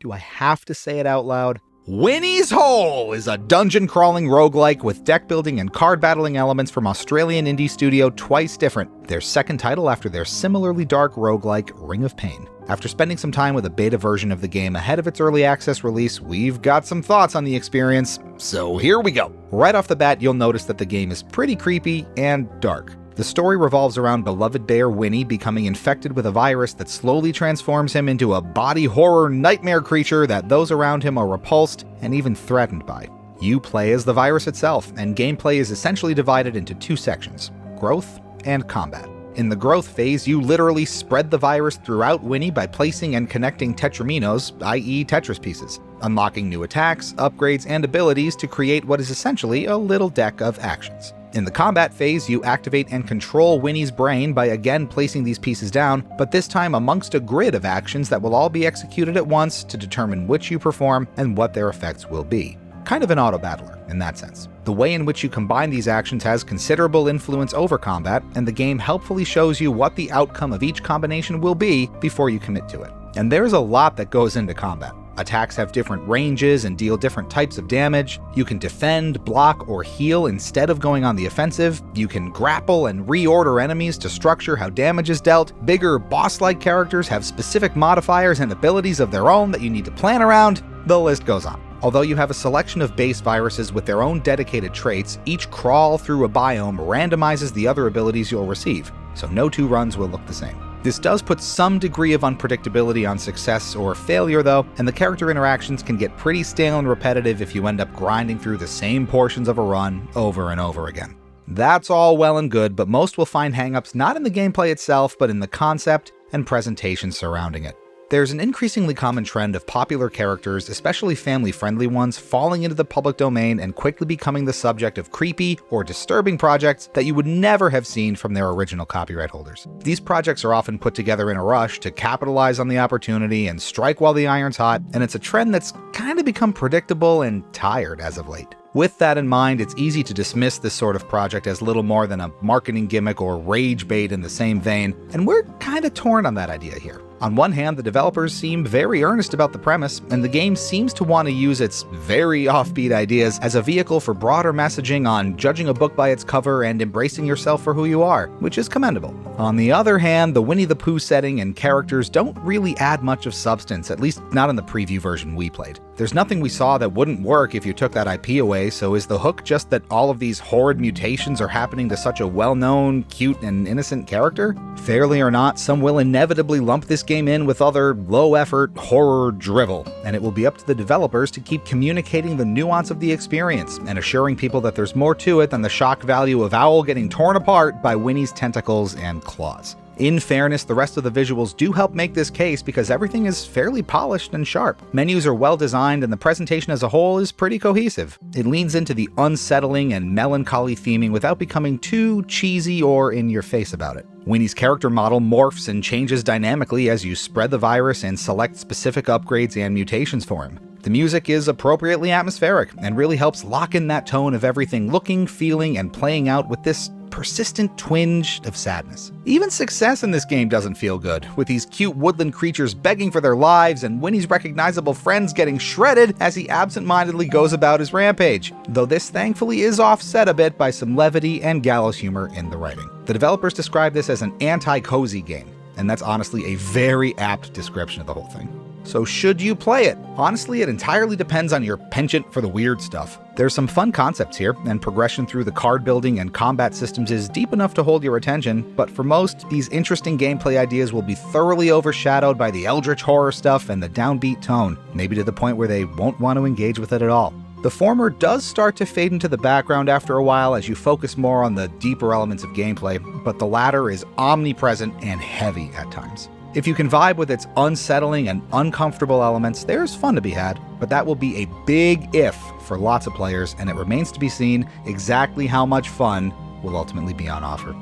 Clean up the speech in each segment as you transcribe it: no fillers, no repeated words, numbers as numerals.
Do I have to say it out loud? Winnie's Hole is a dungeon-crawling roguelike with deck-building and card-battling elements from Australian indie studio Twice Different, their second title after their similarly dark roguelike Ring of Pain. After spending some time with a beta version of the game ahead of its early access release, we've got some thoughts on the experience, so here we go. Right off the bat, you'll notice that the game is pretty creepy and dark. The story revolves around beloved bear Winnie becoming infected with a virus that slowly transforms him into a body horror nightmare creature that those around him are repulsed and even threatened by. You play as the virus itself, and gameplay is essentially divided into two sections: growth and combat. In the growth phase, you literally spread the virus throughout Winnie by placing and connecting tetraminos, i.e. Tetris pieces, unlocking new attacks, upgrades, and abilities to create what is essentially a little deck of actions. In the combat phase, you activate and control Winnie's brain by again placing these pieces down, but this time amongst a grid of actions that will all be executed at once to determine which you perform and what their effects will be. Kind of an auto-battler, in that sense. The way in which you combine these actions has considerable influence over combat, and the game helpfully shows you what the outcome of each combination will be before you commit to it. And there's a lot that goes into combat. Attacks have different ranges and deal different types of damage. You can defend, block, or heal instead of going on the offensive. You can grapple and reorder enemies to structure how damage is dealt. Bigger, boss-like characters have specific modifiers and abilities of their own that you need to plan around. The list goes on. Although you have a selection of base viruses with their own dedicated traits, each crawl through a biome randomizes the other abilities you'll receive, so no two runs will look the same. This does put some degree of unpredictability on success or failure though, and the character interactions can get pretty stale and repetitive if you end up grinding through the same portions of a run over and over again. That's all well and good, but most will find hangups not in the gameplay itself, but in the concept and presentation surrounding it. There's an increasingly common trend of popular characters, especially family-friendly ones, falling into the public domain and quickly becoming the subject of creepy or disturbing projects that you would never have seen from their original copyright holders. These projects are often put together in a rush to capitalize on the opportunity and strike while the iron's hot, and it's a trend that's kind of become predictable and tired as of late. With that in mind, it's easy to dismiss this sort of project as little more than a marketing gimmick or rage bait in the same vein, and we're kind of torn on that idea here. On one hand, the developers seem very earnest about the premise, and the game seems to want to use its very offbeat ideas as a vehicle for broader messaging on judging a book by its cover and embracing yourself for who you are, which is commendable. On the other hand, the Winnie the Pooh setting and characters don't really add much of substance, at least not in the preview version we played. There's nothing we saw that wouldn't work if you took that IP away, so is the hook just that all of these horrid mutations are happening to such a well-known, cute, and innocent character? Fairly or not, some will inevitably lump this game in with other low-effort horror drivel, and it will be up to the developers to keep communicating the nuance of the experience and assuring people that there's more to it than the shock value of Owl getting torn apart by Winnie's tentacles and claws. In fairness, the rest of the visuals do help make this case because everything is fairly polished and sharp. Menus are well designed and the presentation as a whole is pretty cohesive. It leans into the unsettling and melancholy theming without becoming too cheesy or in your face about it. Winnie's character model morphs and changes dynamically as you spread the virus and select specific upgrades and mutations for him. The music is appropriately atmospheric and really helps lock in that tone of everything looking, feeling, and playing out with this persistent twinge of sadness. Even success in this game doesn't feel good, with these cute woodland creatures begging for their lives and Winnie's recognizable friends getting shredded as he absent-mindedly goes about his rampage, though this thankfully is offset a bit by some levity and gallows humor in the writing. The developers describe this as an anti-cozy game, and that's honestly a very apt description of the whole thing. So should you play it? Honestly, it entirely depends on your penchant for the weird stuff. There's some fun concepts here, and progression through the card building and combat systems is deep enough to hold your attention, but for most, these interesting gameplay ideas will be thoroughly overshadowed by the eldritch horror stuff and the downbeat tone, maybe to the point where they won't want to engage with it at all. The former does start to fade into the background after a while as you focus more on the deeper elements of gameplay, but the latter is omnipresent and heavy at times. If you can vibe with its unsettling and uncomfortable elements, there's fun to be had, but that will be a big if for lots of players, and it remains to be seen exactly how much fun will ultimately be on offer.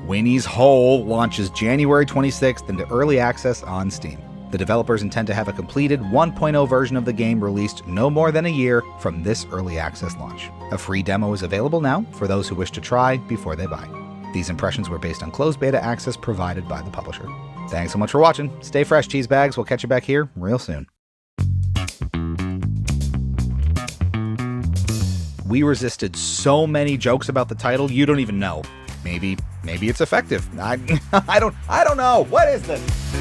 Winnie's Hole launches January 26th into early access on Steam. The developers intend to have a completed 1.0 version of the game released no more than a year from this early access launch. A free demo is available now for those who wish to try before they buy. These impressions were based on closed beta access provided by the publisher. Thanks so much for watching. Stay fresh, cheese bags. We'll catch you back here real soon. We resisted so many jokes about the title, you don't even know. Maybe it's effective. I don't know. What is this?